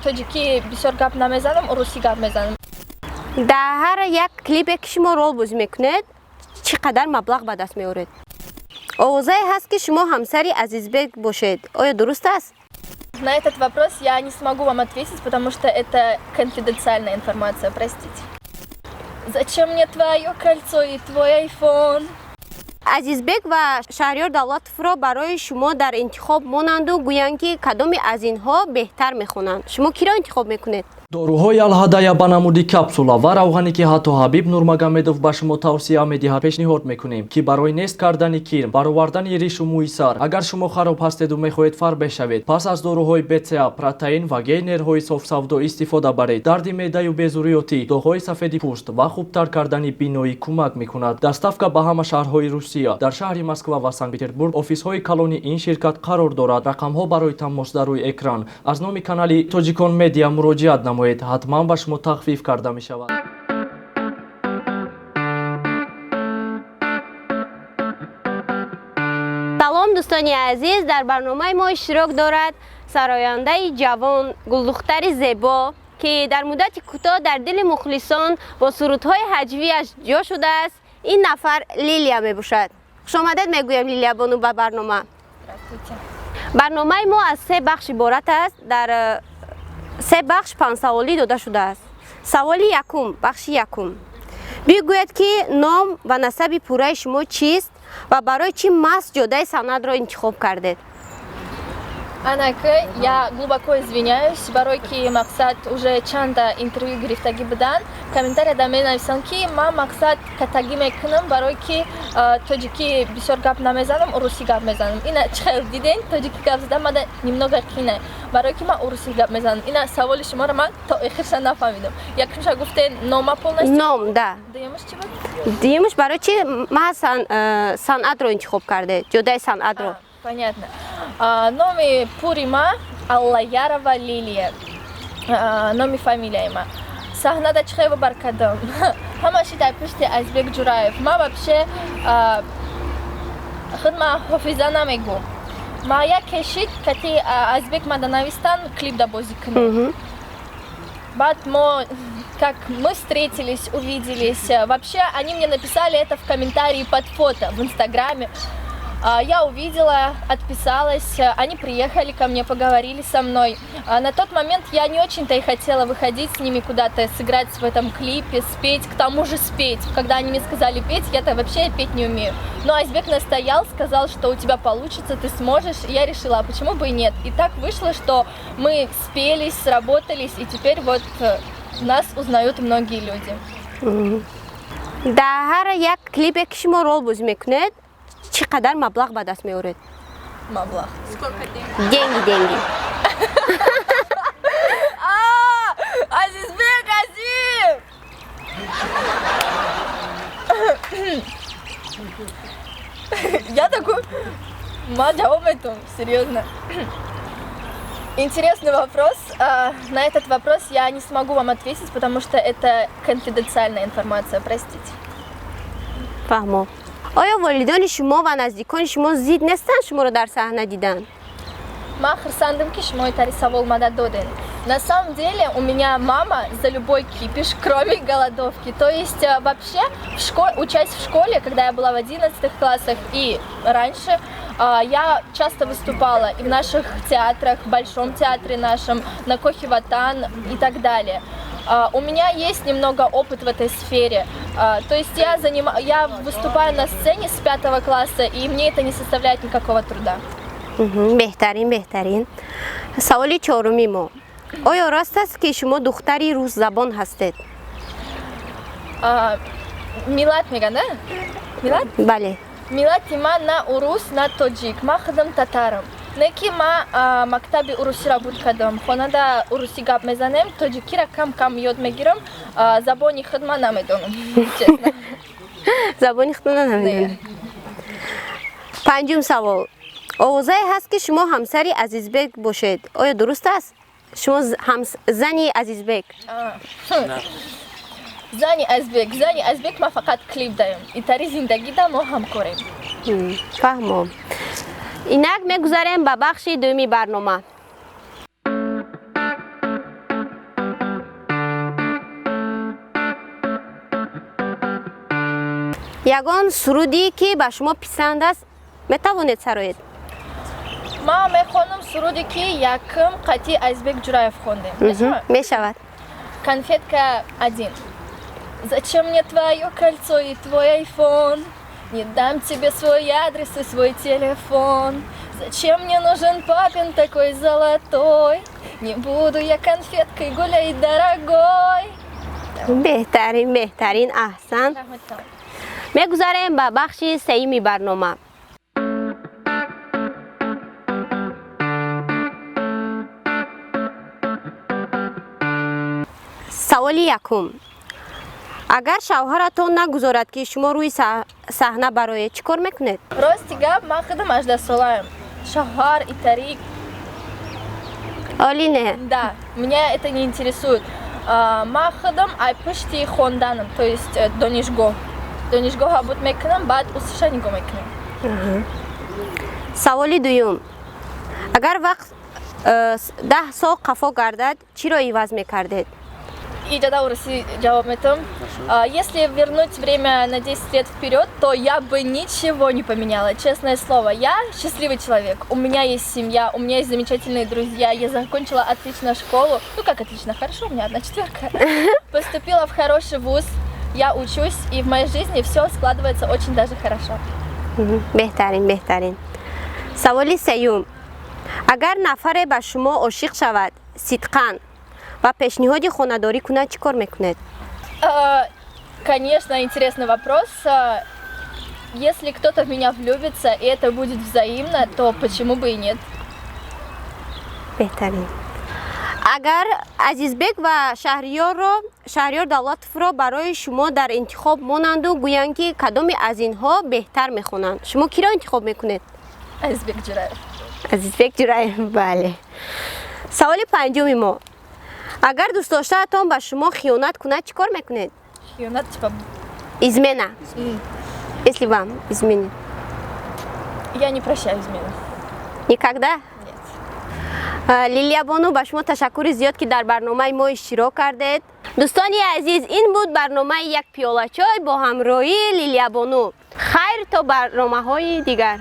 тоҷикӣ бисёр гап намезанам, русӣ гап мезанам. дар ҳар як клипе ки шумо рол бозӣ мекунед чӣ қадар маблағ ба даст меоред? Овозае ҳаст ки шумо ҳамсари Азизбек бошед. Оя дуруст аст? На этот вопрос я не смогу вам ответить, потому что это конфиденциальная информация, простите. Зачем мне твое кольцо и твой айфон? Азизбек ва Шаҳрёр Давлатовро барои шумо дар интихоб монанду гӯянд ки кадоме аз инҳо беҳтар мехонанд. Шумо киро интихоб мекунед? доруҳои алҳадая ба намуди капсула ва равғане ки ҳатто Ҳабиб Нурмагомедов ба шумо тавсия медиҳад пешниҳод мекунем ки барои нест кардани кир, баровардани ришу мӯи сар, агар шумо хароб ҳастеду мехоҳед фарбеҳ шавед, пас аз доруҳои БЦА, протеин ва гейнерҳои софсавдо истифода баред. Дарди меъдаю безурётӣ, доғҳои сафеди пӯст ва хубтар кардани биноӣ кӯмак мекунад. Доставка ба ҳама шаҳрҳои Русия. Дар шаҳри Москва ва Санкт-Петербург офисҳои калони ин ширкат қарор дорад. Рақамҳо барои тамос дар рӯи экран. Аз номи канали Тоҷикон медиа муроҷиат намоед, ҳатман ба шумо тахфиф карда мешавад. салом дӯстони азиз, дар барномаи мо иштирок дорад сарояндаи ҷавон, гулдухтари зебо ки дар муддати кӯтоҳ дар дили мухлисон бо сурудҳои ҳаҷвияш ҷо шудааст. ин нафар Лилия мебошад. хушомадед мегӯям Лилия бону ба барнома. барномаи мо аз 3 бахш иборат аст. Дар 3 бахш панҷсаволӣ дода шудааст. саволи якум, бахши якум. бигӯед ки ном ва насаби пурраи шумо чист ва барои чӣ маҳз ҷодаи санъатро интихоб кардед? Анака, я глубоко извиняюсь, барои ки мақсад уже чанда интервью гирифтагӣ будан, комментария да менависам ки ман мақсад катагӣ мекунам, барои ки тоҷикӣ бисёр гап намезанам, русӣ гап мезанам. Ина чӣ хел диден? Тоҷикӣ гап задан мада немного қина, барои ки ман русӣ гап мезанам. Ина саволи шуморо ман то охирша нафаҳмидам. Якумша гуфтен нома полностью? Ном, да. Дуюмаш чӣ буд? дуюмаш барои чӣ маҳз санъатро интихоб кардед? ҷодаи санъатро. Понятно. Номи пури ма Аллаярова Лилия. Номи фамилияи ма. Саҳнада чӣ хел бар кардам? Ҳамаши дар пушти Азизбек Ҷураев. Ман вообще худма ҳофиза намегӯ. Ма як кешид кати Азизбек мада навистан клип да бозӣ кунем. Баъд как мы встретились, увиделись. Вообще они мне написали это в комментарии под фото в Инстаграме. Я увидела, отписалась, они приехали ко мне, поговорили со мной. На тот момент я не очень-то и хотела выходить с ними куда-то, сыграть в этом клипе, спеть, к тому же спеть. Когда они мне сказали петь, я-то вообще петь не умею. Но Азизбек настоял, сказал, что у тебя получится, ты сможешь. И я решила, а почему бы и нет. И так вышло, что мы спелись, сработались, и теперь вот нас узнают многие люди. дар ҳар як клипе ки шумо рол бозӣ мекунед чӣ қадар маблағ ба даст меоред? Маблағ. денги. Азизбек, Азиз! Я такой, жавоб эту, серьезно. Интересный вопрос. На этот вопрос я не смогу вам ответить, потому что это конфиденциальная информация, простите. фаҳмо. оя волидони шумо ва наздикони шумо зид нестанд шуморо дар саҳна дидан? Ман хурсандам ки шумо итари савол мада доден. На самом деле у меня мама за любой кипиш, кроме голодовки. То есть вообще, учась в школе, когда я была в 11 классах и раньше, я часто выступала и в наших театрах, в Большом театре нашем, на Кохи-Ватан и так далее. У меня есть немного опыт в этой сфере. То есть я выступаю на сцене с 5 класса, и мне это не составляет никакого труда. беҳтарин. саволи чоруми мо. оё рост аст ки шумо духтари рӯззабон ҳастед? Миллат меган, да? Миллат? бале. Миллати ман на урус, на тоҷик. Ман худам татарам. Не ки ман мактаби урусиро буд кардам. Хонада урусӣ гап мезанем, тоҷикиро кам ёд мегирам, забони худма намедонам. Честно. забони худма намедонам. панҷум савол. овозае ҳаст ки шумо ҳамсари Азизбек бошед. оё дуруст аст? шумо зани Азизбек? Зани Азизбек ма фақат клип даем. Итари зиндагида мо ҳамкорем. фаҳмо. инак мегузарем ба бахши дуюми барнома. ягон суруди ки ба шумо писанд аст метавонед сароед? Ма мехонам суруди ки якм қати Азбек Ҷураев хондем. Мешавад. Конфетка 1. Зачем мне твое кольцо и твой айфон? Не дам тебе свой адрес и свой телефон. Зачем мне нужен папин такой золотой? Не буду я конфеткой гулять, дорогой. беҳтарин аҳсан. мегузарем ба бахши сеюми барнома. саволи якум. агар шавҳаратон нагузорад ки шумо рӯи саҳна бароед чӣ кор мекунед? Рости гап, ма худам 18 солаем. Шавҳар и тарик. Оли не. Да, меня это не интересует. Ма худам ай пушти хонданам, то есть донишгоҳ. Донишгоҳа буд мекунам, баъд усша нигоҳ мекунам. саволи дуюм. агар вақт 10 сол қафо гардад чиро иваз мекардед? И тогда Уруси жавоб метам. Если вернуть время на 10 лет вперед, то я бы ничего не поменяла. Честное слово, я счастливый человек. У меня есть семья, у меня есть замечательные друзья. Я закончила отлично школу. Ну как отлично, хорошо, у меня 1 четверка. Поступила в хороший вуз. Я учусь, и в моей жизни все складывается очень даже хорошо. беҳтарин. саволи сеюм. агар нафаре ба шумо ошиқ шавад сидқан ва пешниҳоди хонадорӣ кунад чӣ кор мекунед? Конечно, интересный вопрос. Если кто-то в меня влюбится, и это будет взаимно, то почему бы и нет? беҳтарин. агар Азизбек ва Шаҳриёр Давлатовро барои шумо дар интихоб монанду гӯянд ки кадоме аз инҳо беҳтар мехонанд, шумо киро интихоб мекунед? Азизбек Ҷураев. Азизбек Ҷураев, бале. саволи панҷуми мо. агар дӯстдоштаатон ба шумо хиёнат кунад чӣ кор мекунед? Хиёнат типа... измена. Если вам изменит. Я не прощаю измену. Никогда? Нет. Лилиябону ба шумо ташаккури зиёд ки дар барномаи мо иштирок кардед. дӯстони азиз, ин буд барномаи як пиёла чой бо ҳамроҳии Лилиябону. хайр то барномаҳои дигар.